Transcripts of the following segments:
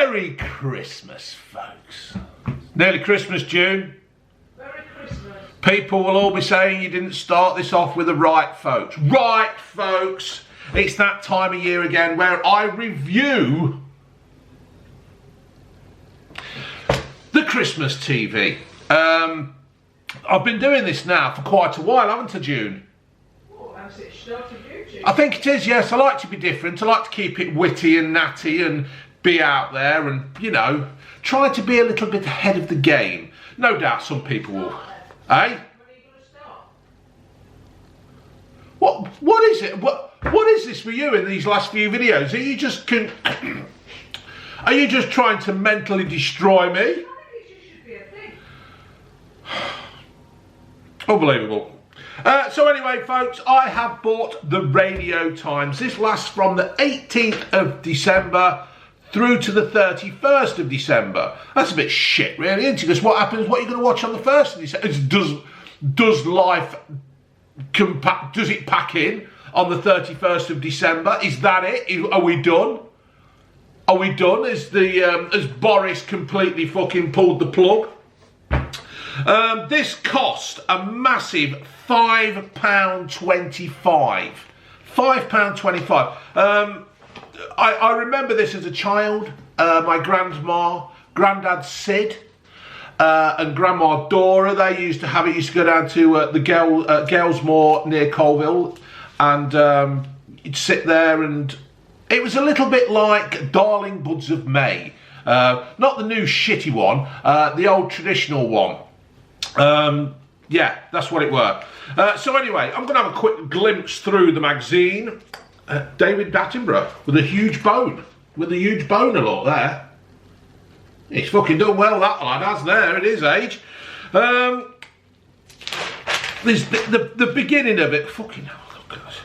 Merry Christmas, folks. Nearly Christmas, June. Merry Christmas. People will all be saying you didn't start this off with the right, folks. Right, folks. It's that time of year again where I review the Christmas TV. I've been doing this now for quite a while, haven't I, June? Oh, has it started YouTube? I think it is, yes. I like to be different. I like to keep it witty and natty and be out there and, you know, try to be a little bit ahead of the game. No doubt some people will. Eh? When are you going to start? What is it? What is this for you in these last few videos? Are you just are you just trying to mentally destroy me? I think it should be a thing. Unbelievable. So anyway, folks, I have bought the Radio Times. This lasts from the 18th of December through to the 31st of December. That's a bit shit, really, isn't it? Because what happens, what are you going to watch on the 1st of December? Does life, does it pack in on the 31st of December? Is that it? Are we done? Are we done? Has Boris completely fucking pulled the plug? This cost a massive £5.25. £5.25. I remember this as a child. My granddad Sid, and Grandma Dora, they used to have it. Used to go down to the Galesmore near Colville, and you'd sit there, and it was a little bit like Darling Buds of May. Not the new shitty one, the old traditional one. Yeah, that's what it were. So anyway, I'm going to have a quick glimpse through the magazine. David Attenborough with a huge bone. With a huge boner, look there. He's fucking done well, that lad has there at his age. There's the beginning of it. Fucking hell, look at it.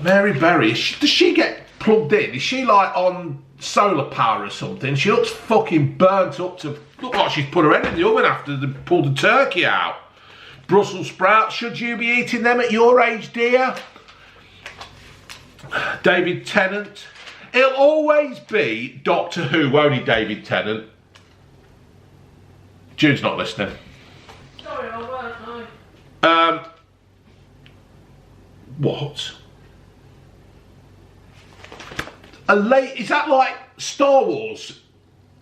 Mary Berry, does she get plugged in? Is she like on solar power or something? She looks fucking burnt up to look like she's put her head in the oven after they pulled the turkey out. Brussels sprouts, should you be eating them at your age, dear? David Tennant. It'll always be Doctor Who, won't he, David Tennant? Jude's not listening. Sorry, I won't, no. What? Is that like Star Wars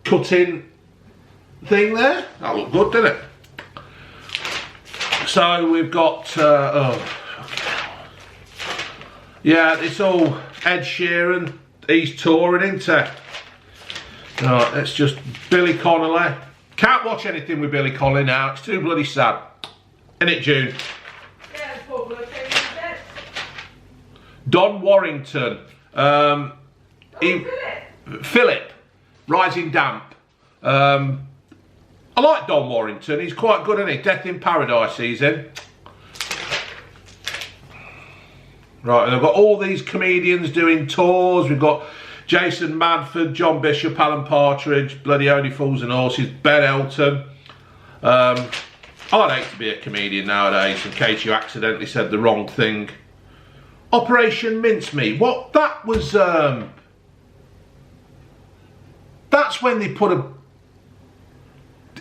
cutting thing there? That looked good, didn't it? So we've got yeah, it's all Ed Sheeran. He's touring, isn't he? Right, it's just Billy Connolly. Can't watch anything with Billy Connolly now. It's too bloody sad. Isn't it, June? Yeah, it's what we're taking to bed. Don Warrington. Philip. Rising Damp. I like Don Warrington. He's quite good, isn't he? Death in Paradise he's in. Right, and I've got all these comedians doing tours. We've got Jason Manford, John Bishop, Alan Partridge, bloody Only Fools and Horses, Ben Elton. I'd hate to be a comedian nowadays in case you accidentally said the wrong thing. Operation Mincemeat. What? That was... that's when they put a...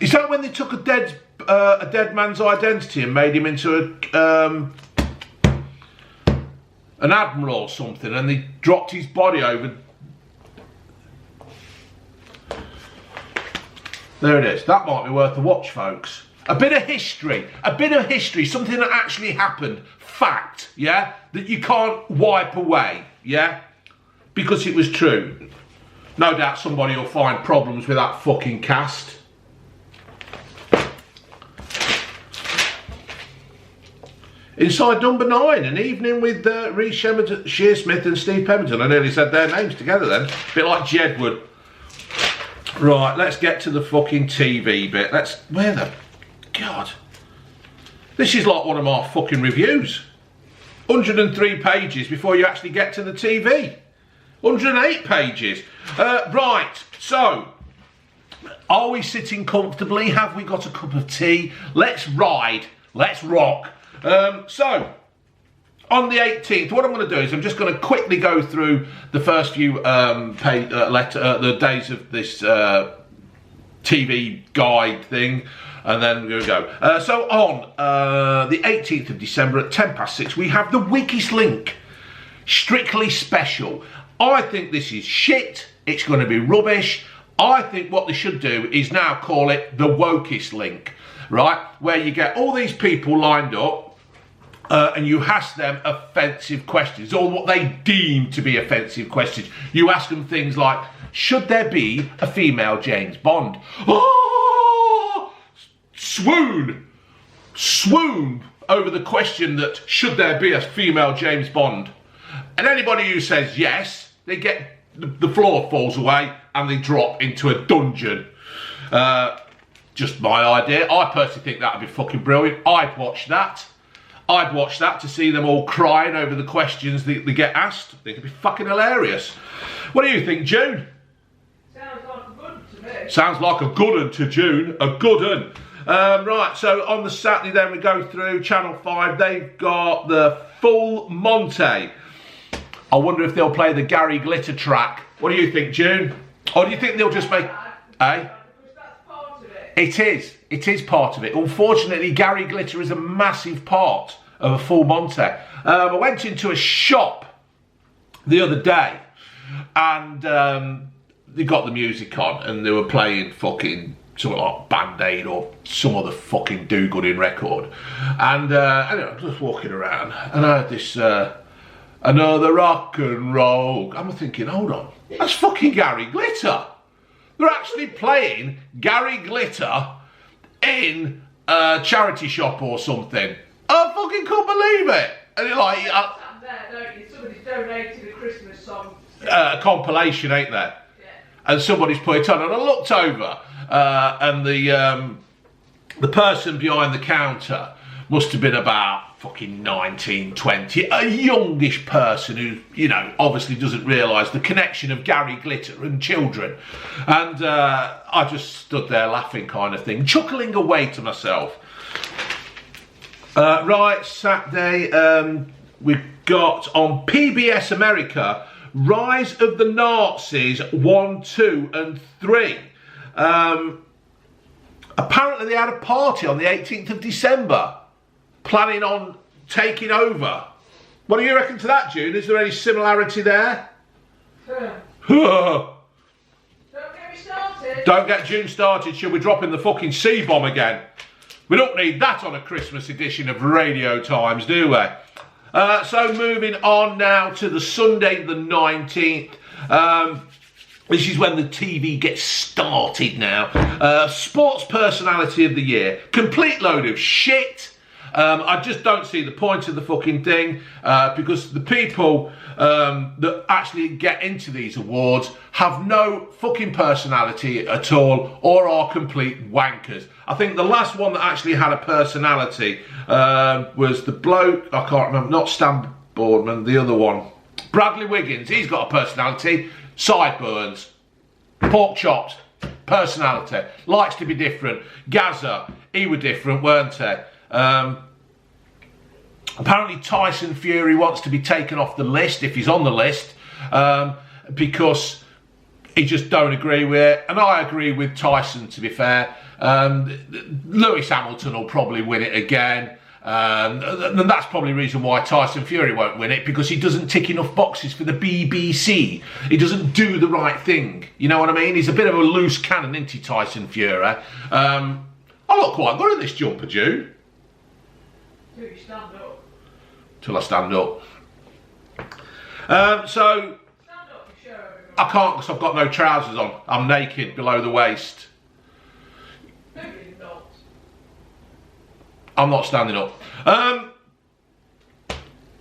Is that when they took a dead man's identity and made him into an admiral or something, and they dropped his body over? There it is. That might be worth a watch, folks. A bit of history, something that actually happened, fact, yeah, that you can't wipe away, yeah, because it was true. No doubt somebody will find problems with that fucking cast. Inside number 9, an evening with Rhys Shearsmith and Steve Pemberton. I nearly said their names together then. A bit like Jedward. Right, let's get to the fucking TV bit. Where the... God. This is like one of my fucking reviews. 103 pages before you actually get to the TV. 108 pages. Right, so... Are we sitting comfortably? Have we got a cup of tea? Let's ride. Let's rock. So, on the 18th, what I'm going to do is I'm just going to quickly go through the first few the days of this TV guide thing, and then we're going to go. So on the 18th of December at 6:10, we have the Weakest Link, Strictly Special. I think this is shit. It's going to be rubbish. I think what they should do is now call it the Wokest Link, right? Where you get all these people lined up and you ask them offensive questions, or what they deem to be offensive questions. You ask them things like, should there be a female James Bond? Oh, swoon over the question that should there be a female James Bond? And anybody who says yes, they get, the floor falls away and they drop into a dungeon. Just my idea. I personally think that would be fucking brilliant. I'd watch that. To see them all crying over the questions they get asked. I think it'd be fucking hilarious. What do you think, June? Sounds like a good one to me. Sounds like a good one to June. A good one. Right, so on the Saturday then we go through Channel 5. They've got the Full Monty. I wonder if they'll play the Gary Glitter track. What do you think, June? Or do you think they'll just make... Eh? It is part of it. Unfortunately, Gary Glitter is a massive part of a Full Monty. I went into a shop the other day and they got the music on and they were playing fucking something like Band-Aid or some other fucking do-gooding record. And anyway, I was just walking around and I heard this another rock and roll. I'm thinking, hold on, that's fucking Gary Glitter. They're actually playing Gary Glitter in a charity shop or something. I fucking couldn't believe it. And you're like, there, don't you? Somebody's donated a Christmas song. A compilation, ain't there? Yeah. And somebody's put it on. And I looked over, and the person behind the counter must have been about fucking 19, 20, a youngish person who, you know, obviously doesn't realise the connection of Gary Glitter and children. And I just stood there laughing kind of thing, chuckling away to myself. Right, Saturday, we've got on PBS America, Rise of the Nazis 1, 2 and 3. Apparently they had a party on the 18th of December. Planning on taking over. What do you reckon to that, June? Is there any similarity there? Don't get me started. Don't get June started. She'll be dropping the fucking C-bomb again. We don't need that on a Christmas edition of Radio Times, do we? So moving on now to the Sunday the 19th. This is when the TV gets started now. Sports Personality of the Year. Complete load of shit. I just don't see the point of the fucking thing because the people that actually get into these awards have no fucking personality at all or are complete wankers. I think the last one that actually had a personality was the bloke, I can't remember, not Stan Boardman, the other one. Bradley Wiggins, he's got a personality. Sideburns, pork chops, personality, likes to be different. Gaza, he was different, weren't he? Apparently Tyson Fury wants to be taken off the list, if he's on the list, because he just don't agree with it. And I agree with Tyson, to be fair. Lewis Hamilton will probably win it again. And that's probably the reason why Tyson Fury won't win it, because he doesn't tick enough boxes for the BBC. He doesn't do the right thing. You know what I mean? He's a bit of a loose cannon, isn't he, Tyson Fury? I look quite good at this jumper, Jude. Till you stand up. Till I stand up. So, Stand up and show everyone. I can't because I've got no trousers on. I'm naked below the waist. No, you're not. I'm not standing up.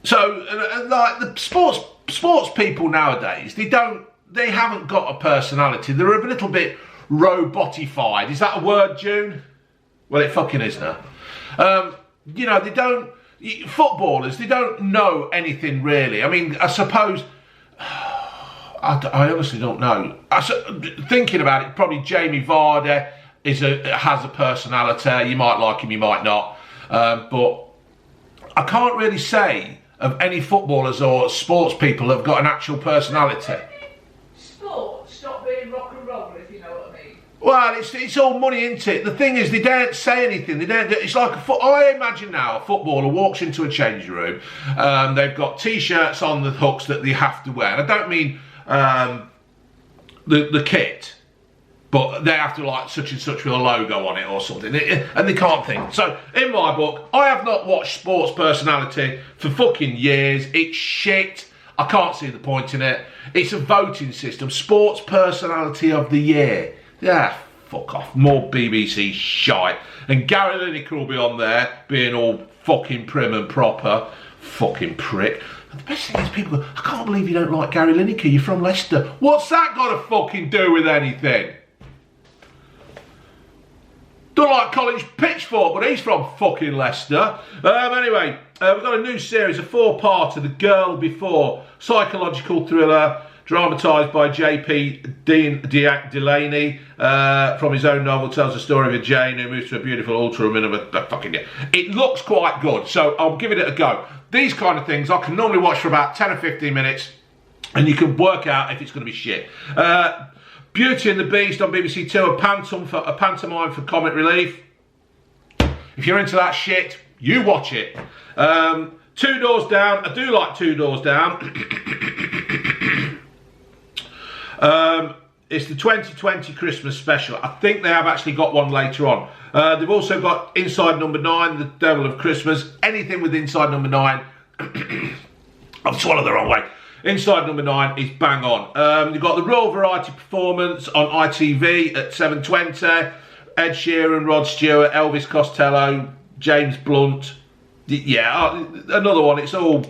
So, like the sports people nowadays, they haven't got a personality. They're a little bit robotified. Is that a word, June? Well, it fucking is now. You know, footballers, they don't know anything really. I mean, I suppose, I honestly don't know. Thinking about it, probably Jamie Vardy has a personality. You might like him, you might not. But I can't really say of any footballers or sports people that have got an actual personality. Sport stop being rock and roll, if you know what I mean. Well, it's all money, isn't it? The thing is, they don't say anything. They don't. It's like I imagine now a footballer walks into a changing room. They've got T-shirts on the hooks that they have to wear. And I don't mean the kit, but they have to like such and such with a logo on it or something, and they can't think. So in my book, I have not watched Sports Personality for fucking years. It's shit. I can't see the point in it. It's a voting system. Sports Personality of the Year. Yeah, fuck off. More BBC shite. And Gary Lineker will be on there, being all fucking prim and proper. Fucking prick. And the best thing is people go, I can't believe you don't like Gary Lineker, you're from Leicester. What's that got to fucking do with anything? Don't like College Pitchfork, but he's from fucking Leicester. Anyway, we've got a new series, a 4-parter, The Girl Before, psychological thriller, dramatised by J.P. Delaney, from his own novel, tells the story of a Jane who moves to a beautiful ultra-woman of a fucking... It looks quite good, so I'll give it a go. These kind of things I can normally watch for about 10 or 15 minutes, and you can work out if it's going to be shit. Beauty and the Beast on BBC Two, a pantomime for comic relief. If you're into that shit, you watch it. Two Doors Down, I do like Two Doors Down. It's the 2020 Christmas special. I think they have actually got one later on. They've also got Inside Number 9, The Devil of Christmas. Anything with Inside Number 9, I've swallowed the wrong way. Inside Number 9 is bang on. You've got the Royal Variety Performance on ITV at 7:20. Ed Sheeran, Rod Stewart, Elvis Costello, James Blunt. Yeah, another one. It's all...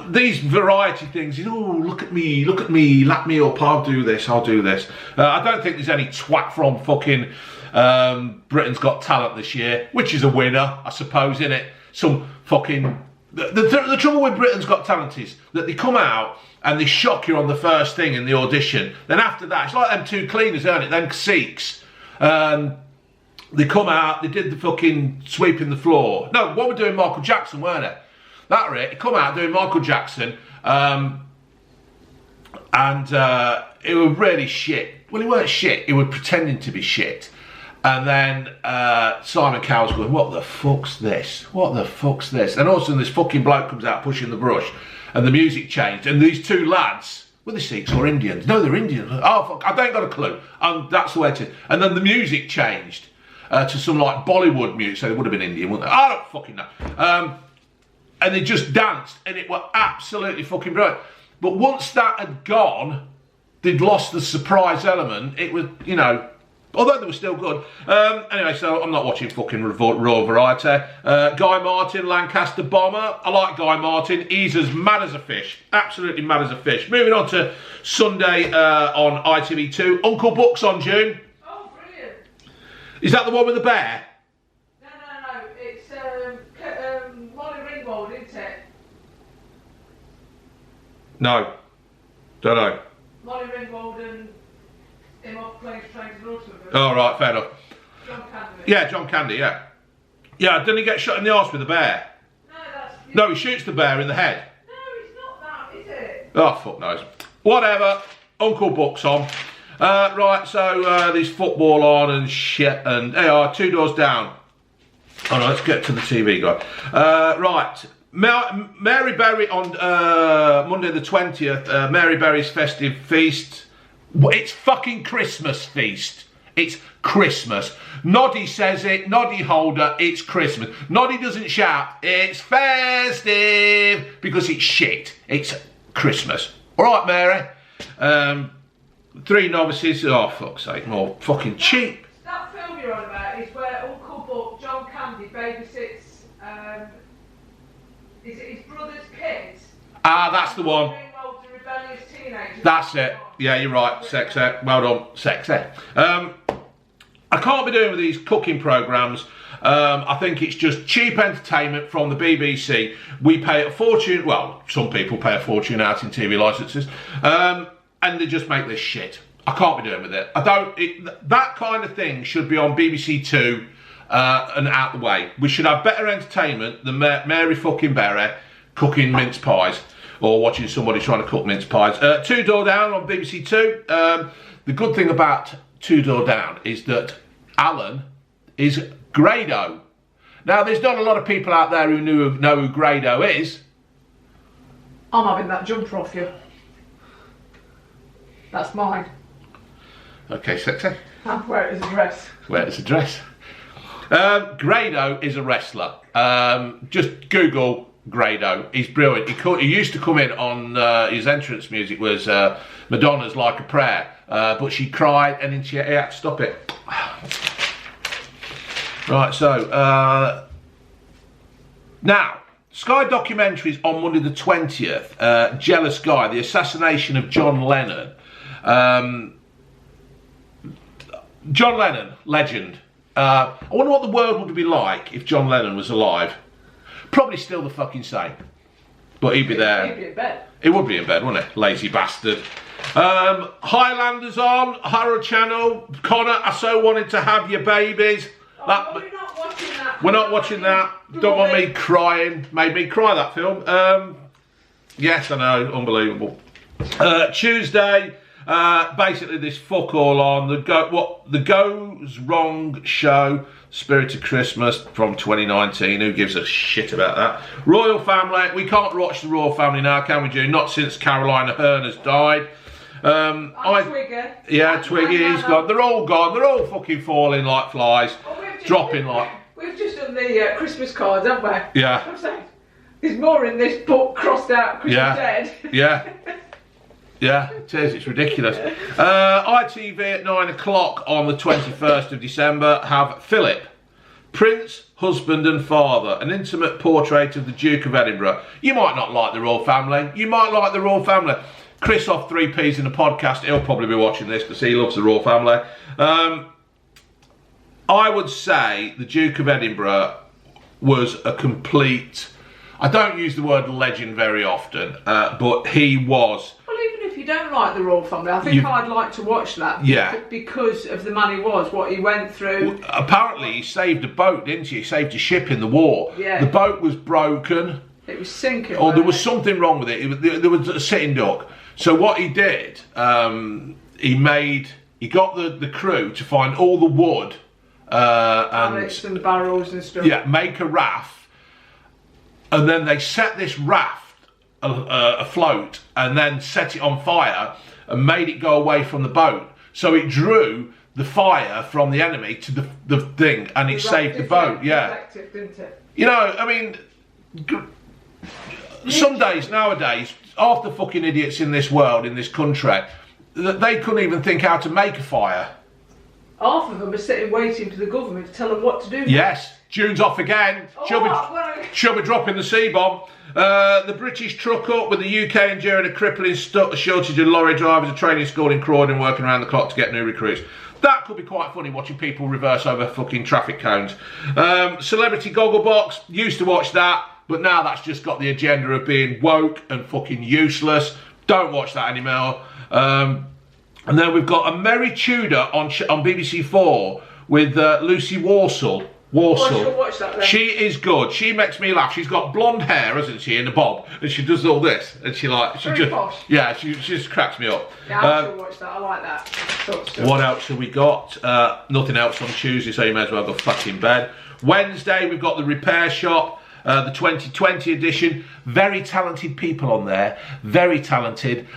these variety things, you know, look at me, lap me up, I'll do this. I don't think there's any twat from fucking Britain's Got Talent this year, which is a winner, I suppose, innit? Some fucking... The trouble with Britain's Got Talent is that they come out and they shock you on the first thing in the audition. Then after that, it's like them two cleaners, aren't it? Them Sikhs. They come out, they did the fucking sweeping the floor. No, what we're doing Michael Jackson, weren't it? That right, he come out doing Michael Jackson, and it was really shit. Well, he weren't shit, he was pretending to be shit. And then Simon Cowell's going, what the fuck's this? What the fuck's this? And all of a sudden this fucking bloke comes out pushing the brush, and the music changed, and these two lads, were they Sikhs or Indians? No, they're Indians. Oh, fuck, I ain't got a clue. That's the way it is. And then the music changed to some like Bollywood music, so they would have been Indian, wouldn't they? I don't fucking know. And they just danced, and it were absolutely fucking brilliant. But once that had gone, they'd lost the surprise element. It was, you know, although they were still good. Anyway, so I'm not watching fucking Raw Variety. Guy Martin, Lancaster Bomber. I like Guy Martin. He's as mad as a fish. Absolutely mad as a fish. Moving on to Sunday on ITV2. Uncle Buck's on June. Oh, brilliant. Is that the one with the bear? No. It's Molly Ringwald, isn't it? No. Don't know. Molly Ringwald and him off Planes, Trains and Automobiles. Oh, right, fair enough. John Candy. Yeah, John Candy, yeah. Yeah, didn't he get shot in the arse with a bear? No, that's... No, he shoots the bear in the head. No, it's not that, is it? Oh, fuck knows. Whatever. Uncle Buck's on. Right, so there's football on and shit, and they are Two Doors Down. Oh no, let's get to the TV guy. Right, Mary Berry on Monday the 20th, Mary Berry's festive feast. It's fucking Christmas feast. It's Christmas. Noddy says it, Noddy Holder, it's Christmas. Noddy doesn't shout, it's festive, because it's shit. It's Christmas. All right, Mary. Three novices, oh fuck's sake, more fucking cheap. That film you're on about is where Uncle Buck, John Candy, babysits, is it his brother's kids? Ah, that's the one. The rebellious teenagers. That's it. Yeah, you're right. Sexy. Well done. Sexy. I can't be doing with these cooking programmes. I think it's just cheap entertainment from the BBC. We pay a fortune, well, some people pay a fortune out in TV licences, and they just make this shit. I can't be doing with it. That kind of thing should be on BBC Two and out the way. We should have better entertainment than Mary fucking Berry cooking mince pies or watching somebody trying to cook mince pies. Two Door Down on BBC Two. The good thing about Two Door Down is that Alan is Grado. Now, there's not a lot of people out there who know who Grado is. I'm having that jumper off you. That's mine. Okay, sexy. I'll wear it as a dress. Wear it as a dress. Grado is a wrestler. Just Google Grado. He's brilliant. He used to come in on his entrance music was Madonna's Like a Prayer, but she cried and then he had to stop it. Right, so now Sky Documentaries on Monday the 20th. Jealous Guy, the assassination of John Lennon. John Lennon, legend. I wonder what the world would be like if John Lennon was alive. Probably still the fucking same. But he'd be there. He'd be in bed. He would be in bed, wouldn't he? Lazy bastard. Highlanders on, Horror Channel. Connor, I so wanted to have your babies. We're not watching that. We're not watching that. Don't want me crying. Made me cry, that film. Yes, I know. Unbelievable. Tuesday. Basically this fuck all on the Goes Wrong show, Spirit of Christmas from 2019. Who gives a shit about that? Royal Family. We can't watch the Royal Family now, can we, June? Not since Caroline Aherne has died. Twigger. Yeah, Twiggy's gone. They're all gone. They're all fucking falling like flies, dropping like. We've just done the Christmas cards, haven't we? Yeah. I'm saying there's more in this book crossed out. Christmas dead. Yeah. Yeah, it is. It's ridiculous. ITV at 9 o'clock on the 21st of December have Philip, Prince, Husband and Father, an intimate portrait of the Duke of Edinburgh. You might not like the Royal Family. You might like the Royal Family. Chris off 3Ps in the podcast, he'll probably be watching this because he loves the Royal Family. I would say the Duke of Edinburgh was a complete... I don't use the word legend very often, but he was... Even if you don't like the Royal Family, I think I'd like to watch that. Yeah. Because of the man he was, what he went through. Well, apparently he saved a boat, didn't he? He saved a ship in the war. Yeah. The boat was broken. It was sinking. Or there was something wrong with it. There was a sitting duck. So what he did, he got the crew to find all the wood and barrels and stuff. Yeah, make a raft. And then they set this raft afloat and then set it on fire and made it go away from the boat. So it drew the fire from the enemy to the thing and it saved the boat. Yeah. Didn't it? You know, I mean, some days nowadays, half the fucking idiots in this world, in this country, they couldn't even think how to make a fire. Half of them are sitting waiting for the government to tell them what to do. Yes, June's off again. She'll be dropping the C-bomb. The British truck up with the UK enduring a crippling shortage of lorry drivers, a training school in Croydon working around the clock to get new recruits. That could be quite funny, watching people reverse over fucking traffic cones. Celebrity Gogglebox, used to watch that, but now that's just got the agenda of being woke and fucking useless. Don't watch that anymore. And then we've got a Merry Tudor on BBC 4 with Lucy Walsall. Watch that then. She is good. She makes me laugh. She's got blonde hair, hasn't she, in a bob, and she does all this, and she posh. Yeah, she just cracks me up. Yeah, I should watch that. I like that sort of stuff. What else have we got? Nothing else on Tuesday, so you may as well go fuck in bed. Wednesday, we've got the Repair Shop. The 2020 edition, very talented people on there, very talented.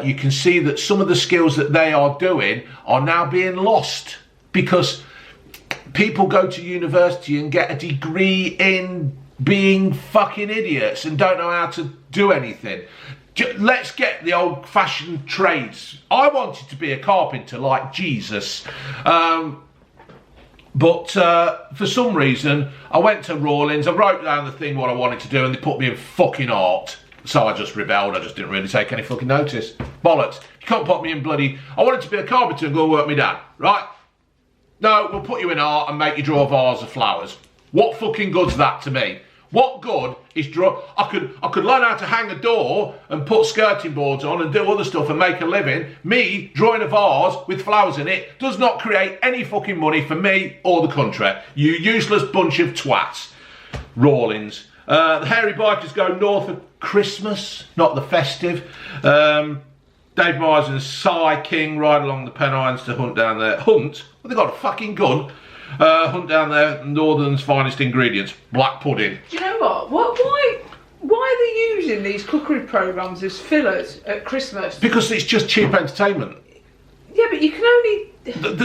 You can see that some of the skills that they are doing are now being lost because people go to university and get a degree in being fucking idiots and don't know how to do anything. Let's get the old-fashioned trades. I wanted to be a carpenter like Jesus. But for some reason, I went to Rawlins, I wrote down the thing what I wanted to do and they put me in fucking art. So I just rebelled, I just didn't really take any fucking notice. Bollocks. You can't put me in bloody... I wanted to be a carpenter and go and work me dad, right? No, we'll put you in art and make you draw a vase of flowers. What fucking good's that to me? What good is draw... I could learn how to hang a door and put skirting boards on and do other stuff and make a living. Me drawing a vase with flowers in it does not create any fucking money for me or the country. You useless bunch of twats. Rawlins. The hairy bikers go north for Christmas, not the festive. Dave Myers and Cy King ride along the Pennines to hunt down their hunt. Well, they got a fucking gun. Hunt down their Northern's finest ingredients, black pudding. Do you know what? Why are they using these cookery programmes as fillers at Christmas? Because it's just cheap entertainment. Yeah, but you can only...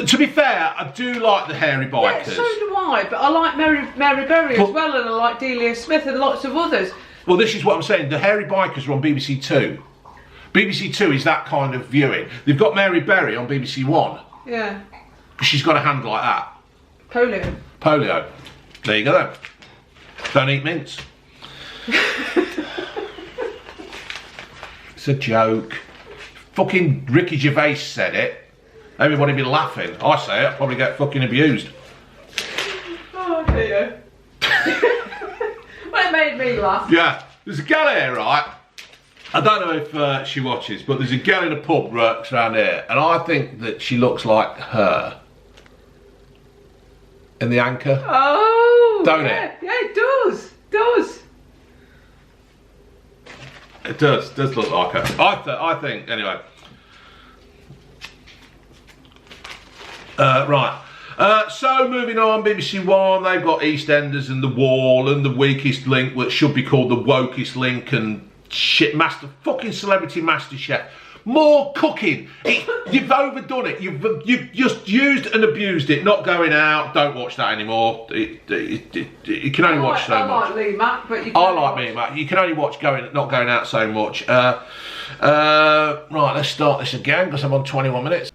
To be fair, I do like the hairy bikers. Yeah, so do I, but I like Mary Berry as well, and I like Delia Smith and lots of others. Well, this is what I'm saying. The hairy bikers are on BBC Two. BBC Two is that kind of viewing. They've got Mary Berry on BBC One. Yeah. She's got a hand like that. Polio. Polio. There you go then. Don't eat mince. It's a joke. Fucking Ricky Gervais said it. Everybody be laughing. I say it, I'll probably get fucking abused. Oh dear. Well, it made me laugh. Yeah. There's a gal here, right? I don't know if she watches, but there's a girl in a pub works around here, and I think that she looks like her in The Anchor. Oh, don't yeah. it? Yeah, it does. It does look like her. I think anyway. Right. So moving on, BBC One, they've got EastEnders and The Wall and The Weakest Link, which should be called The Wokest Link, and shit, fucking Celebrity Master Chef. More cooking. You've overdone it. You've just used and abused it. Not going out. Don't watch that anymore. You can only watch so much. I like Lee Mack, but you can I like me, Matt. You can only watch not going out so much. Right, let's start this again because I'm on 21 minutes.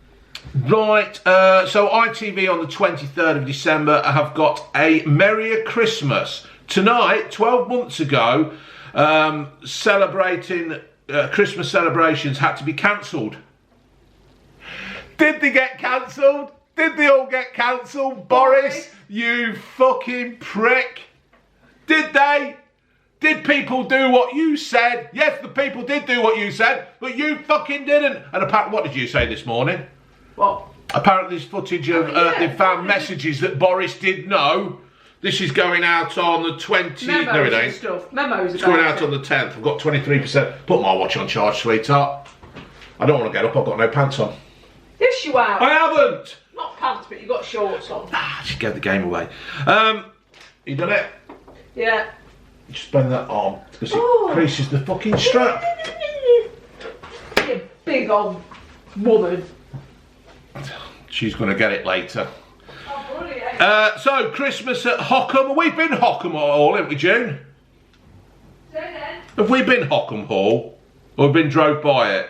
Right, so ITV on the 23rd of December have got A Merrier Christmas. Tonight, 12 months ago, celebrating Christmas celebrations had to be cancelled. Did they get cancelled? Did they all get cancelled? Boris, you fucking prick. Did they? Did people do what you said? Yes, the people did do what you said, but you fucking didn't. And apparently, what did you say this morning? What? Apparently there's footage of, they found messages that Boris did know. This is going out on the 20th. Memos no, it and ain't. stuff. Memos It's going out on the 10th. I've got 23%. Put my watch on charge, sweetheart. I don't want to get up. I've got no pants on. Yes, you have. I haven't. Not pants, but you've got shorts on. She gave the game away. You done it? Yeah. Just bend that arm because it creases the fucking strap. You big old woman. She's going to get it later. Oh, brilliant. So, Christmas at Hockham. We've been Hockham Hall, haven't we, June? Have we been Hockham Hall? Or been drove by it?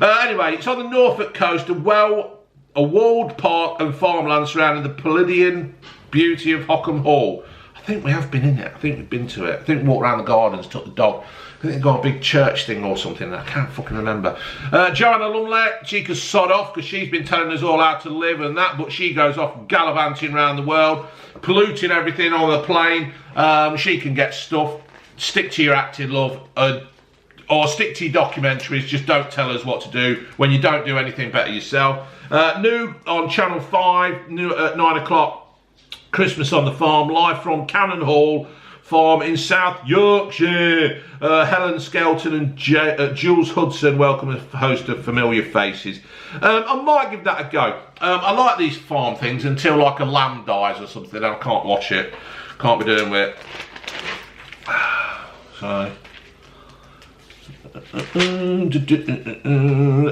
Anyway, it's on the Norfolk coast, a walled park and farmland surrounding the Palladian beauty of Hockham Hall. I think we have been in it. I think we've been to it. I think we walked around the gardens, took the dog. I think they've got a big church thing or something. I can't fucking remember. Joanna Lumley, she can sod off because she's been telling us all how to live and that, but she goes off gallivanting around the world, polluting everything on the plane. She can get stuff. Stick to your acting, love, or stick to your documentaries. Just don't tell us what to do when you don't do anything better yourself. New on Channel 5, new at 9 o'clock, Christmas on the Farm, live from Cannon Hall Farm in South Yorkshire. Helen Skelton and Jules Hudson welcome as host of Familiar Faces. I might give that a go. I like these farm things until like a lamb dies or something. I can't watch it. Can't be doing with it. So.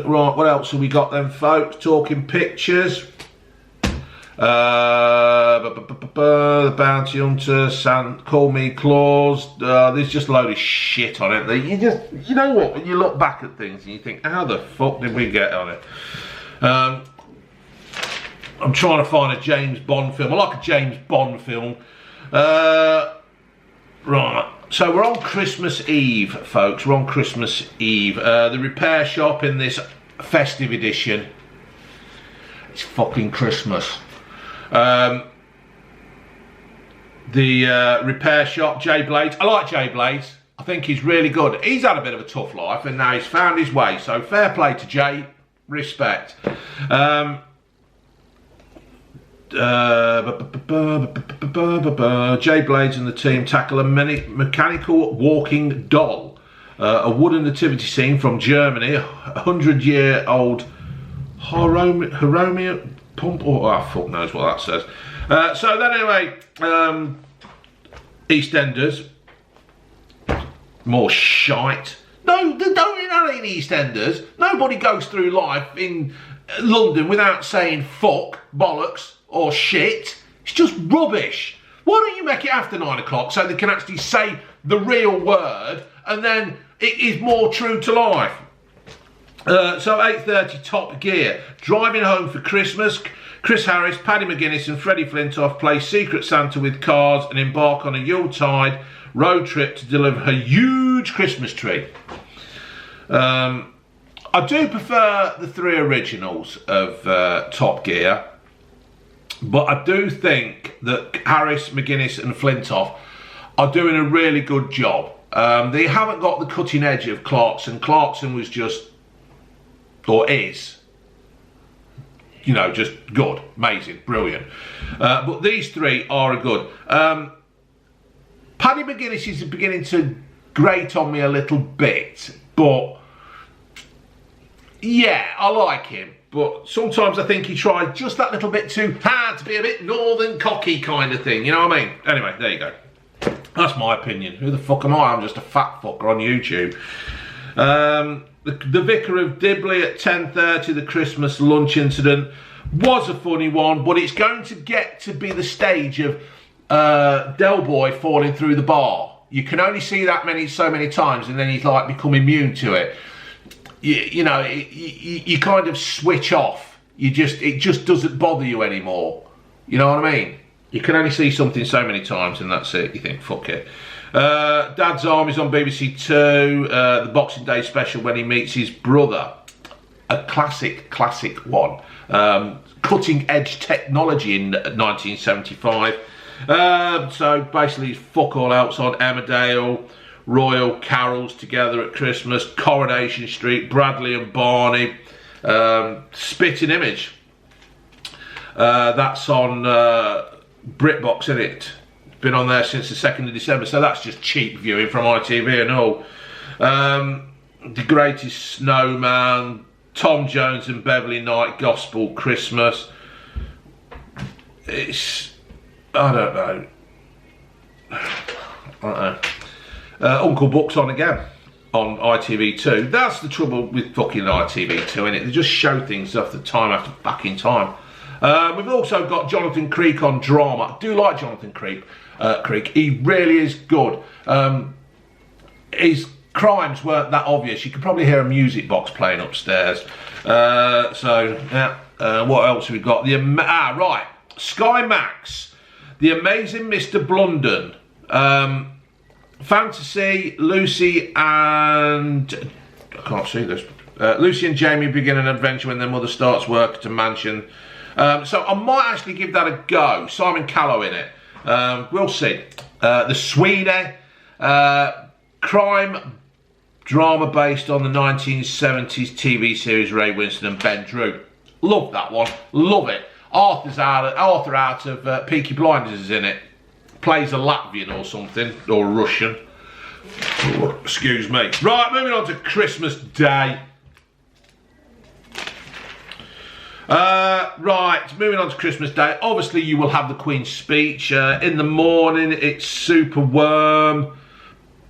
Right, what else have we got then, folks? Talking pictures. The Bounty Hunter, Call Me Claus. There's just a load of shit on it. You know what? When you look back at things and you think, how the fuck did we get on it? I'm trying to find a James Bond film. I like a James Bond film. Right. So we're on Christmas Eve, folks. We're on Christmas Eve. The repair shop in this festive edition. It's fucking Christmas. The repair shop, Jay Blades. I like Jay Blades. I think he's really good. He's had a bit of a tough life and now he's found his way. So fair play to Jay. Respect. Jay Blades and the team tackle a mechanical walking doll. A wooden nativity scene from Germany, 100-year-old Haromia pump, or fuck knows what that says. So then anyway, EastEnders, more shite. No, they don't in EastEnders. Nobody goes through life in London without saying fuck, bollocks, or shit. It's just rubbish. Why don't you make it after 9 o'clock so they can actually say the real word and then it is more true to life? So 8:30 Top Gear. Driving home for Christmas. Chris Harris, Paddy McGuinness and Freddie Flintoff play Secret Santa with cars and embark on a Yuletide road trip to deliver a huge Christmas tree. I do prefer the 3 originals of Top Gear, but I do think that Harris, McGuinness and Flintoff are doing a really good job. They haven't got the cutting edge of Clarkson. Clarkson was just, or is, you know, just good, amazing, brilliant. But these 3 are good. Paddy McGuinness is beginning to grate on me a little bit, but yeah, I like him. But sometimes I think he tried just that little bit too hard to be a bit northern cocky kind of thing, you know what I mean? Anyway, there you go. That's my opinion. Who the fuck am I? I'm just a fat fucker on YouTube. The Vicar of Dibley at 10:30, the Christmas lunch incident, was a funny one, but it's going to get to be the stage of Del Boy falling through the bar. You can only see that so many times, and then he's like become immune to it. You know, you kind of switch off. It just doesn't bother you anymore. You know what I mean? You can only see something so many times, and that's it. You think, fuck it. Dad's Army's on BBC Two. The Boxing Day special when he meets his brother. A classic one. Cutting edge technology in 1975. So basically, fuck all else on Emmerdale, Royal Carols Together at Christmas, Coronation Street, Bradley and Barney, Spitting Image. That's on BritBox, isn't it? Been on there since the 2nd of December, so that's just cheap viewing from ITV and all. The Greatest Snowman, Tom Jones and Beverly Knight Gospel Christmas. It's, I don't know. Uncle Buck's on again on ITV2. That's the trouble with fucking ITV2, isn't it? They just show things after time after fucking time. We've also got Jonathan Creek on drama. I do like Jonathan Creek. He really is good. His crimes weren't that obvious. You could probably hear a music box playing upstairs. So yeah. What else have we got? Right. Sky Max, The Amazing Mr. Blunden, Fantasy, Lucy and I can't see this. Lucy and Jamie begin an adventure when their mother starts work at a mansion. So I might actually give that a go. Simon Callow in it. We'll see. The Swede, crime drama based on the 1970s TV series Ray Winston and Ben Drew. Love that one. Love it. Arthur out of Peaky Blinders is in it. Plays a Latvian or something, or Russian. Oh, excuse me. Right, moving on to Christmas Day. Right, moving on to Christmas Day. Obviously, you will have the Queen's speech. In the morning, it's Superworm,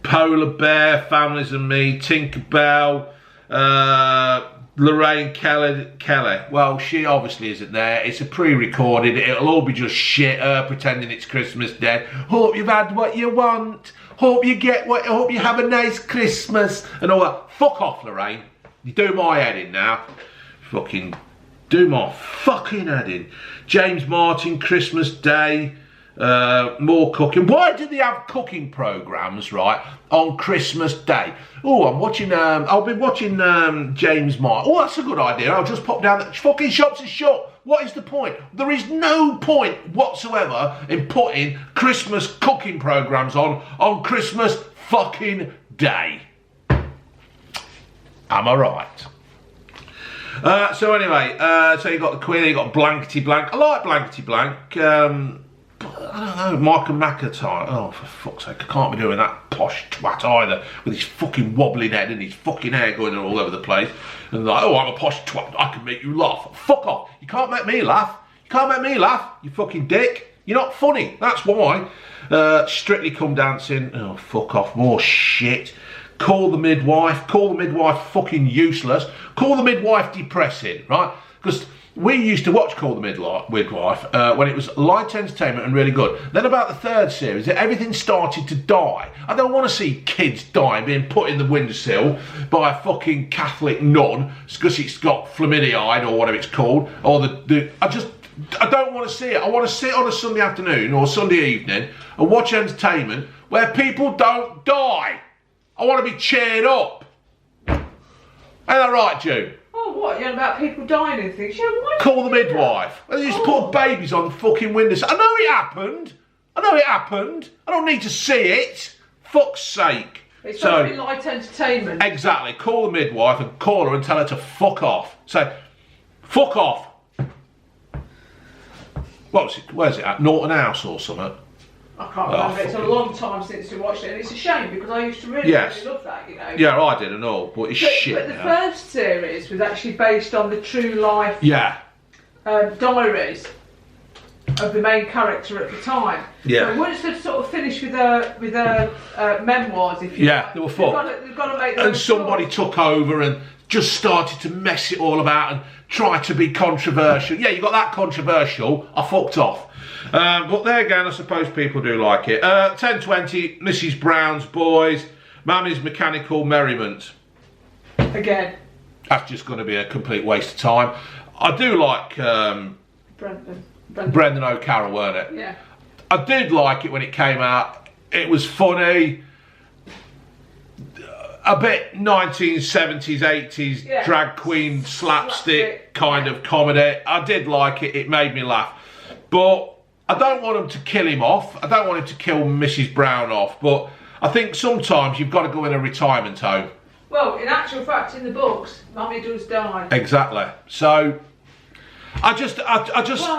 Polar Bear, Families and Me, Tinkerbell, Lorraine Kelly. Well, she obviously isn't there. It's a pre-recorded. It'll all be just shit, pretending it's Christmas Day. Hope you've had what you want. Hope you get what. Hope you have a nice Christmas and all that. Fuck off, Lorraine. You do my head in now. Fucking do my fucking head in. James Martin, Christmas Day. More cooking. Why do they have cooking programs, right, on Christmas Day? Oh, I'm watching. I'll be watching James Martin. Oh, that's a good idea. I'll just pop down. The fucking shops are shut. What is the point? There is no point whatsoever in putting Christmas cooking programs on Christmas fucking Day. Am I right? So anyway, so you got the Queen, you got Blankety Blank. I like Blankety Blank. But I don't know, Michael McIntyre. Oh, for fuck's sake, I can't be doing that posh twat either, with his fucking wobbling head and his fucking hair going all over the place. And like, oh, I'm a posh twat, I can make you laugh. Fuck off. You can't make me laugh. You can't make me laugh, you fucking dick. You're not funny, that's why. Strictly Come Dancing. Oh, fuck off, more shit. Call the Midwife fucking useless. Call the Midwife depressing, right? Because we used to watch Call the Midwife when it was light entertainment and really good. Then about the third series, everything started to die. I don't want to see kids die being put in the windowsill by a fucking Catholic nun because it's got chlamydia or whatever it's called. Or I don't want to see it. I want to sit on a Sunday afternoon or Sunday evening and watch entertainment where people don't die. I want to be cheered up. Ain't that right, June? Oh, what? You're on about people dying and things? Yeah, why Call the Midwife. They used to put babies on the fucking windows. I know it happened. I don't need to see it. Fuck's sake. It's supposed to be light entertainment. Exactly. Call the Midwife and call her and tell her to fuck off. Say, fuck off. Where's it at? Norton House or something? I can't remember. It's a long time since we watched it, and it's a shame because I used to really love that, you know. Yeah, I did and all, but it's shit. But the first series was actually based on the true life diaries of the main character at the time. Yeah. So once they've sort of finished with their memoirs, if you like, they were full. They've got to make those. And somebody took over and just started to mess it all about and try to be controversial. Yeah, you got that controversial. I fucked off. But there again, I suppose people do like it. 10:20, Mrs. Brown's Boys, Mammy's Mechanical Merriment. Again. That's just going to be a complete waste of time. I do like Brendan O'Carroll, weren't it? Yeah. I did like it when it came out. It was funny. A bit 1970s, 80s drag queen slapstick kind of comedy. I did like it. It made me laugh. But I don't want him to kill him off. I don't want him to kill Mrs. Brown off. But I think sometimes you've got to go in a retirement home. Well, in actual fact, in the books, Mummy does die. Exactly. So I just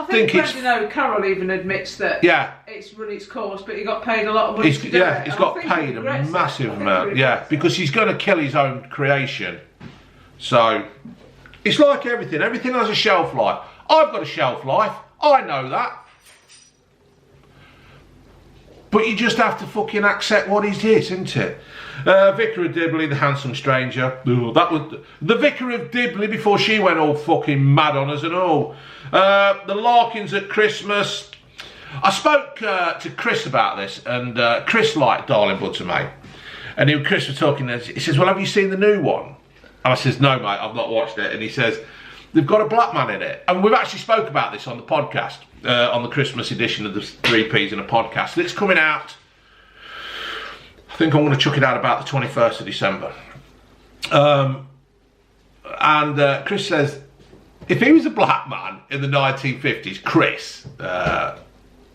think Brendan O'Carroll even admits that it's run its course, but he got paid a lot of money to do it. He's got paid a massive amount. Yeah, because he's going to kill his own creation. So it's like everything. Everything has a shelf life. I've got a shelf life. I know that. But you just have to fucking accept what is it, isn't it? Vicar of Dibley, the handsome stranger. Ooh, that was the Vicar of Dibley before she went all fucking mad on us and all. The Larkins at Christmas. I spoke to Chris about this, and Chris liked Darling Butter Mate. And Chris was talking, and he says, well, have you seen the new one? And I says, no, mate, I've not watched it. And he says, they've got a black man in it. And we've actually spoke about this on the podcast, on the Christmas edition of the 3Ps in a podcast. It's coming out, I think I'm going to chuck it out about the 21st of December. And Chris says, if he was a black man in the 1950s, Chris,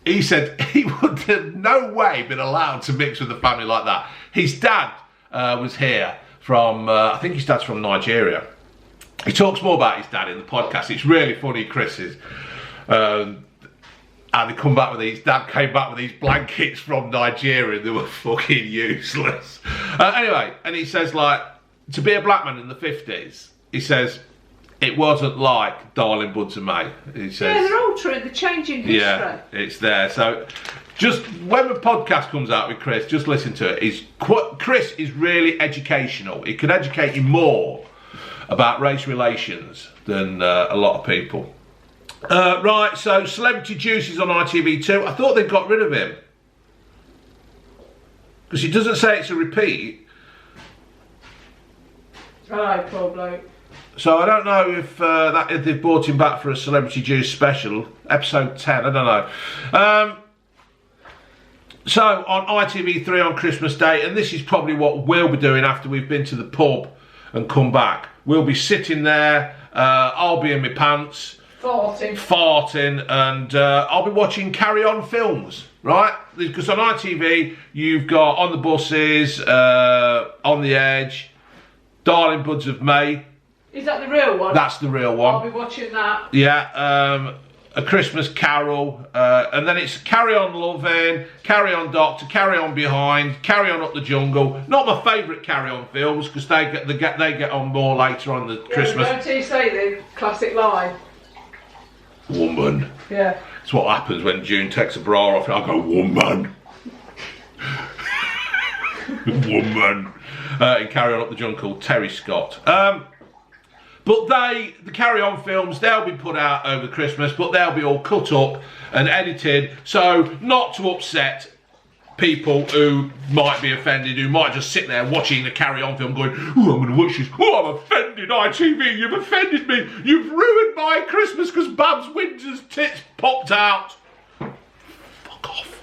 he said he would have no way been allowed to mix with a family like that. His dad was here from, I think his dad's from Nigeria. He talks more about his dad in the podcast. It's really funny, Chris is. And they come back with his dad came back with these blankets from Nigeria. They were fucking useless. Anyway, and he says, like, to be a black man in the 50s, he says, it wasn't like Darling Buds and May. He says, yeah, they're all true. They're changing history. Yeah, it's there. So just when the podcast comes out with Chris, just listen to it. Chris is really educational. It could educate you more about race relations than a lot of people. Right, so Celebrity Juices on ITV2. I thought they got rid of him. Because it doesn't say it's a repeat. Oh, poor bloke. So I don't know if they've brought him back for a Celebrity Juice special, episode 10, I don't know. So on ITV3 on Christmas Day, and this is probably what we'll be doing after we've been to the pub and come back. We'll be sitting there, I'll be in my pants. Farting, and I'll be watching Carry On films, right? Because on ITV, you've got On the Buses, On the Edge, Darling Buds of May, Is that the real one? That's the real one. I'll be watching that. Yeah, A Christmas Carol, and then it's Carry On Loving, Carry On Doctor, Carry On Behind, Carry On Up the Jungle. Not my favourite Carry On films because they get on more later on the Christmas. Don't you say the classic line? Woman. Yeah. It's what happens when June takes a bra off. I go, woman. Woman. And Carry On Up the Jungle, Terry Scott. But the Carry On films, they'll be put out over Christmas, but they'll be all cut up and edited, so not to upset people who might be offended, who might just sit there watching the Carry On film going, oh, I'm going to watch this, oh, I'm offended, ITV, you've offended me, you've ruined my Christmas because Babs Windsor's tits popped out. Fuck off.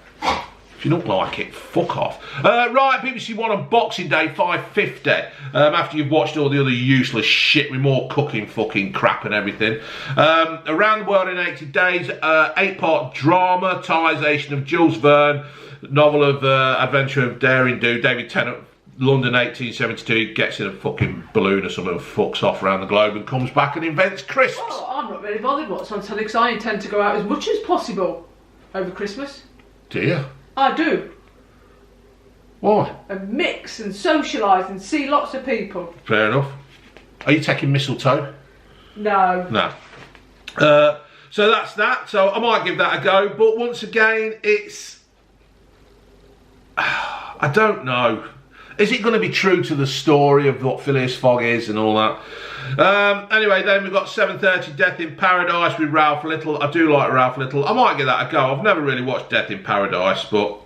If you don't like it, fuck off. Right, BBC One on Boxing Day, 5:50. After you've watched all the other useless shit with more cooking fucking crap and everything. Around the World in 80 Days, 8-part dramatisation of Jules Verne, novel of Adventure of Daring Do, David Tennant, London 1872, gets in a fucking balloon or something and fucks off around the globe and comes back and invents crisps. Oh, I'm not really bothered what's on telly because I intend to go out as much as possible over Christmas. Do you? I do. Why? And mix and socialise and see lots of people. Fair enough. Are you taking mistletoe? No. No. So that's that. So I might give that a go. But once again, it's... I don't know. Is it going to be true to the story of what Phileas Fogg is and all that? Anyway, then we've got 7:30 Death in Paradise with Ralph Little. I do like Ralph Little. I might give that a go. I've never really watched Death in Paradise, but...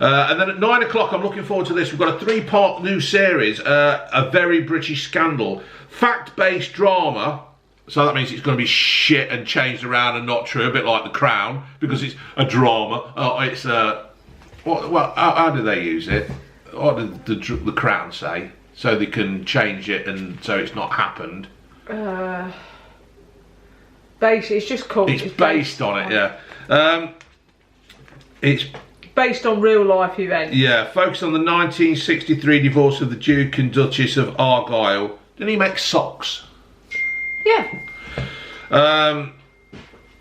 and then at 9 o'clock, I'm looking forward to this. We've got a 3-part new series, A Very British Scandal. Fact-based drama. So that means it's going to be shit and changed around and not true, a bit like The Crown, because it's a drama. It's how do they use it? What did the Crown say? So they can change it and so it's not happened. It's just called. It's based on it, yeah. It's based on real life events. Yeah, focused on the 1963 divorce of the Duke and Duchess of Argyll. Didn't he make socks? Yeah.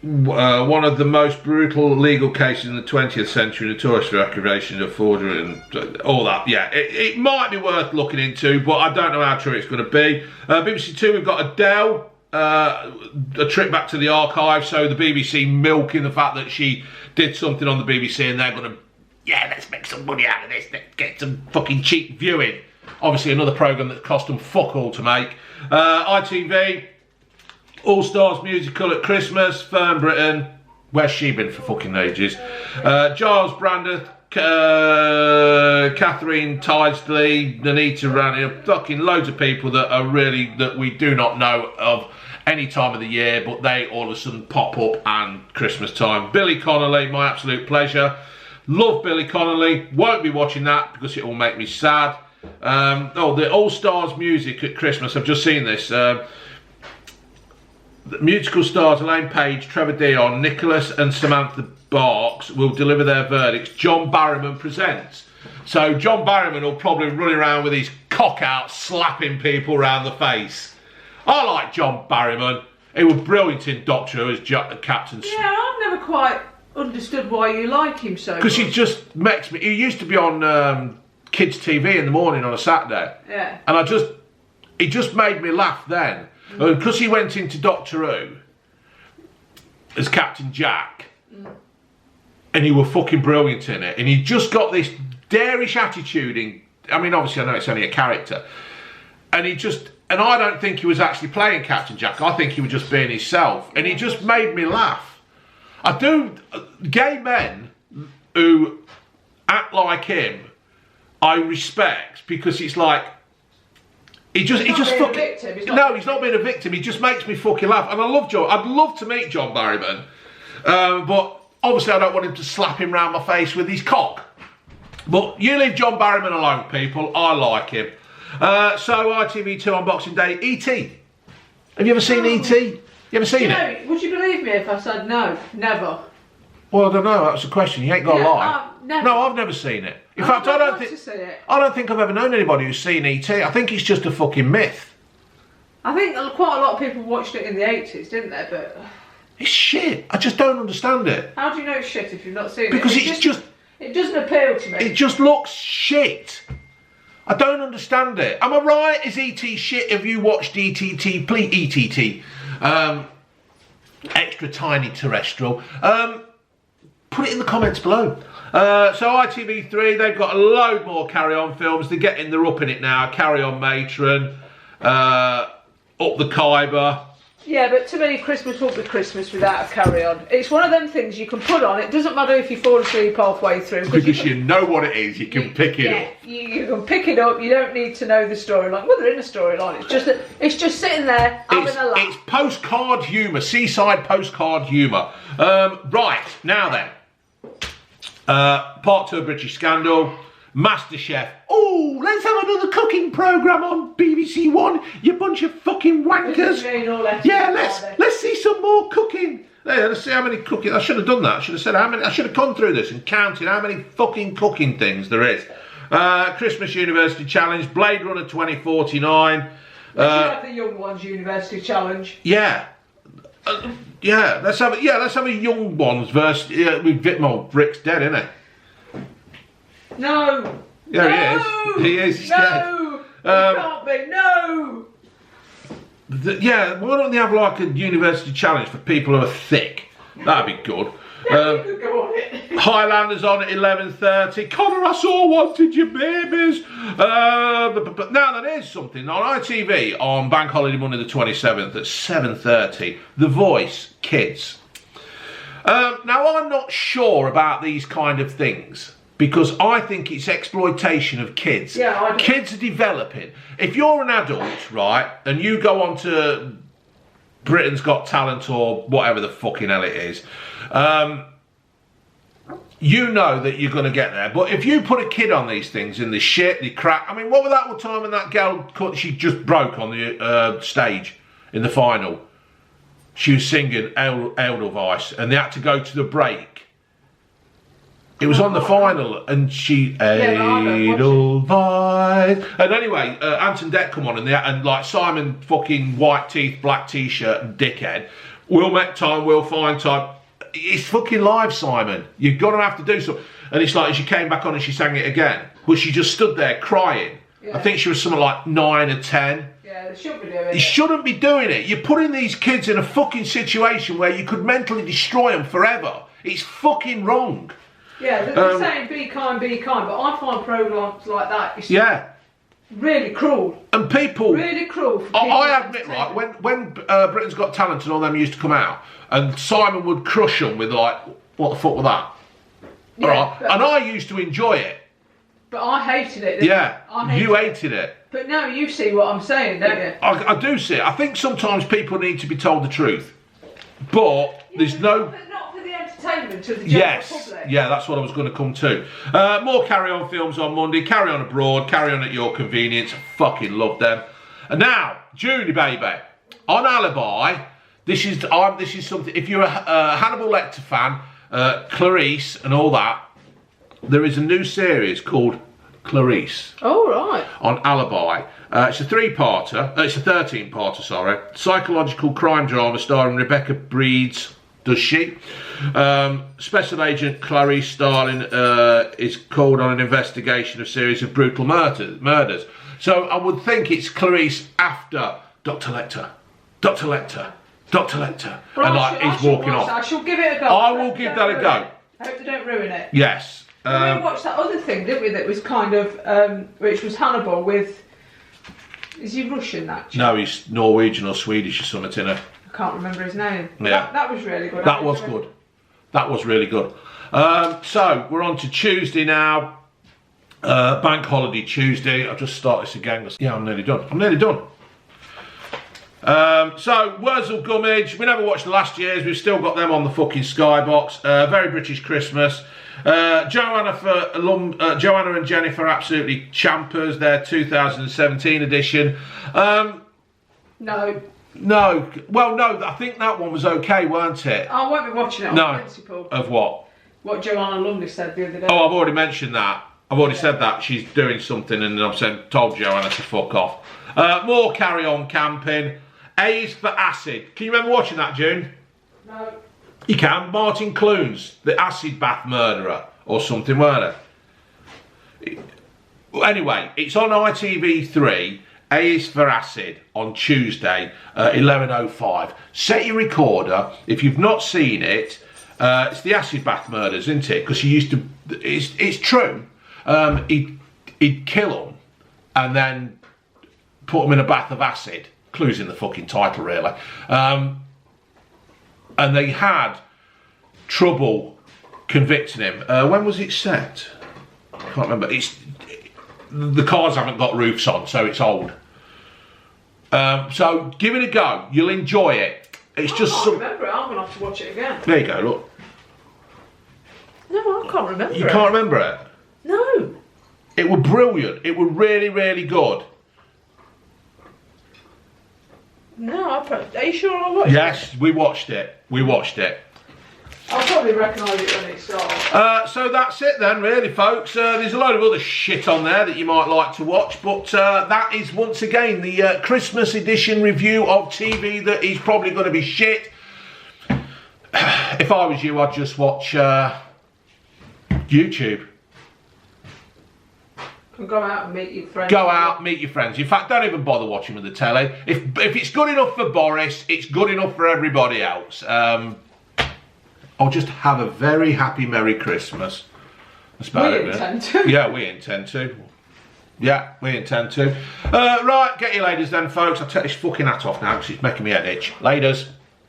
One of the most brutal legal cases in the 20th century, notorious for accusations of forgery and all that. Yeah, it might be worth looking into, but I don't know how true it's going to be. BBC Two, we've got Adele, a trip back to the archive. So the BBC milking the fact that she did something on the BBC, and they're going to, yeah, let's make some money out of this. Let's get some fucking cheap viewing. Obviously, another programme that cost them fuck all to make. ITV. All Stars musical at Christmas, Fern Britton. Where's she been for fucking ages? Giles Brandreth, Catherine Tydesley, Nanita Rani, fucking loads of people that are really, that we do not know of any time of the year, but they all of a sudden pop up and Christmas time. Billy Connolly, my absolute pleasure. Love Billy Connolly. Won't be watching that because it will make me sad. The All Stars music at Christmas. I've just seen this. The musical stars Elaine Page, Trevor Dion, Nicholas and Samantha Barks will deliver their verdicts. John Barrowman presents. So John Barrowman will probably run around with his cock out, slapping people around the face. I like John Barrowman. He was brilliant in Doctor Who as Captain. Yeah, I've never quite understood why you like him so much. Because he just makes me... He used to be on kids' TV in the morning on a Saturday. Yeah. And he just made me laugh then. Because he went into Doctor Who as Captain Jack, and he was fucking brilliant in it, and he just got this darish attitude in. I mean, obviously I know it's only a character, and I don't think he was actually playing Captain Jack. I think he was just being himself, and he just made me laugh. I do. Gay men who act like him, I respect, because it's like, He just fucking... No, he's not being a victim. He just makes me fucking laugh. And I love John. I'd love to meet John Barrowman. But obviously I don't want him to slap him round my face with his cock. But you leave John Barrowman alone, people. I like him. So ITV2 on Boxing Day. E.T. Have you ever seen E.T.? You ever seen it? Would you believe me if I said no? Never. Well, I don't know. That's a question. You ain't got to lie. Never. No, I've never seen it. In fact, I don't think I've ever known anybody who's seen E.T. I think it's just a fucking myth. I think quite a lot of people watched it in the 80s, didn't they? But it's shit. I just don't understand it. How do you know it's shit if you've not seen it? Because it's just... It doesn't appeal to me. It just looks shit. I don't understand it. Am I right? Is E.T. shit? Have you watched E.T.T. Please, E.T.T. Extra Tiny Terrestrial. Put it in the comments below. So ITV3, they've got a load more Carry On films. They're upping it now. Carry On Matron, Up the Khyber. Yeah, but to me, Christmas won't be Christmas without a Carry On. It's one of them things you can put on. It doesn't matter if you fall asleep halfway through. Because you know what it is. You can pick it up. You can pick it up. You don't need to know the storyline. Well, they're in a storyline. It's just sitting there having a laugh. It's postcard humour. Seaside postcard humour. Right, now then. Part 2 of British Scandal. MasterChef. Oh, let's have another cooking programme on BBC One, you bunch of fucking wankers. Yeah, let's see some more cooking. Hey, let's see how many cooking. I should have done that. I should have said how many. I should have gone through this and counted how many fucking cooking things there is. Christmas University Challenge, Blade Runner 2049. Would you like the Young Ones University Challenge? Yeah. Yeah, let's have a Young Ones versus with Rick's dead, isn't he? No. Yeah, no! He is. He's dead. No. He can't be. No. Yeah, why don't they have like a university challenge for people who are thick? That'd be good. Yeah, we could go on it. Highlanders on at 11:30. Connor, I saw wanted your babies. But now there is something on ITV on Bank Holiday Monday the 27th at 7:30. The Voice Kids. Now I'm not sure about these kind of things, because I think it's exploitation of kids. Yeah, I do. Kids are developing. If you're an adult, right, and you go on to Britain's Got Talent or whatever the fucking hell it is, you know that you're going to get there. But if you put a kid on these things in the shit, the crap, I mean, what was that time when that girl, she just broke on the stage in the final? She was singing Edelweiss and they had to go to the break. It was on the final, and she Edelweiss. And anyway, Anton Deck come on, and like Simon, fucking white teeth, black t-shirt, and dickhead. We'll make time, we'll find time. It's fucking live, Simon. You're gonna have to do something. And it's like, she came back on and she sang it again, but she just stood there crying. Yeah. I think she was something like 9 or 10. Yeah, they shouldn't be doing it. You shouldn't be doing it. You're putting these kids in a fucking situation where you could mentally destroy them forever. It's fucking wrong. Yeah, they're saying be kind, but I find programmes like that really cruel. And people... Really cruel. I admit, right, when Britain's Got Talent and all them used to come out, and Simon would crush them with like, what the fuck was that? Yeah, right? And I used to enjoy it. But I hated it. Yeah, you hated it. But now you see what I'm saying, don't you? I do see it. I think sometimes people need to be told the truth. But there's no... Entertainment to the general public. Yeah, that's what I was going to come to. More Carry On films on Monday. Carry On Abroad, Carry On at Your Convenience. I fucking love them. And now, Julie, baby, on Alibi. This is something. If you're a Hannibal Lecter fan, Clarice and all that, there is a new series called Clarice. Oh right. On Alibi. It's a 3-parter. It's a 13-parter. Sorry. Psychological crime drama starring Rebecca Breeds. Does she? Special Agent Clarice Starling is called on an investigation of a series of brutal murders. So I would think it's Clarice after Dr. Lecter. Dr. Lecter. Dr. Lecter. Well, and like he's walking off. I shall give it a go. I will give that a go. I hope they don't ruin it. Yes. We watched that other thing, didn't we, that was kind of, which was Hannibal with, is he Russian, that chap? No, he's Norwegian or Swedish or something, in it. I can't remember his name. Yeah. That was really good. That was good. That was really good. So, we're on to Tuesday now. Bank Holiday Tuesday. I'll just start this again. Yeah, I'm nearly done. So, Wurzel Gummidge. We never watched the last year's. We've still got them on the fucking Skybox. Very British Christmas. Joanna and Jennifer absolutely champers. Their 2017 edition. No, well, no, I think that one was okay, weren't it? I won't be watching it on principle. Of what? What Joanna Lumley said the other day. Oh, I've already mentioned that. I've already said that. She's doing something and I've told Joanna to fuck off. More Carry On camping. A is for acid. Can you remember watching that, June? No. You can. Martin Clunes, the acid bath murderer, or something, weren't it? Anyway, it's on ITV3. A is for acid on Tuesday, 11:05. Set your recorder. If you've not seen it, it's the acid bath murders, isn't it? Because he used to. It's true. He'd kill them and then put them in a bath of acid. Clues in the fucking title, really. And they had trouble convicting him. When was it set? I can't remember. The cars haven't got roofs on, so it's old. So give it a go. You'll enjoy it. It's just. I can't remember it. I'm gonna have to watch it again. There you go. Look. No, I can't remember it. You can't remember it? No. It was brilliant. It was really, really good. No, are you sure I watched it? Yes, we watched it. We watched it. I'll probably recognise it when it starts. So that's it then, really, folks. There's a load of other shit on there that you might like to watch, but that is once again the Christmas edition review of TV that is probably going to be shit. If I was you, I'd just watch YouTube. And go out and meet your friends. Go out, meet your friends. In fact, don't even bother watching with the telly. If it's good enough for Boris, it's good enough for everybody else. I'll just have a very happy Merry Christmas. That's about it. We intend to. Yeah, we intend to. Yeah, we intend to. Right, get your ladies then, folks. I'll take this fucking hat off now because it's making me head itch. Ladies.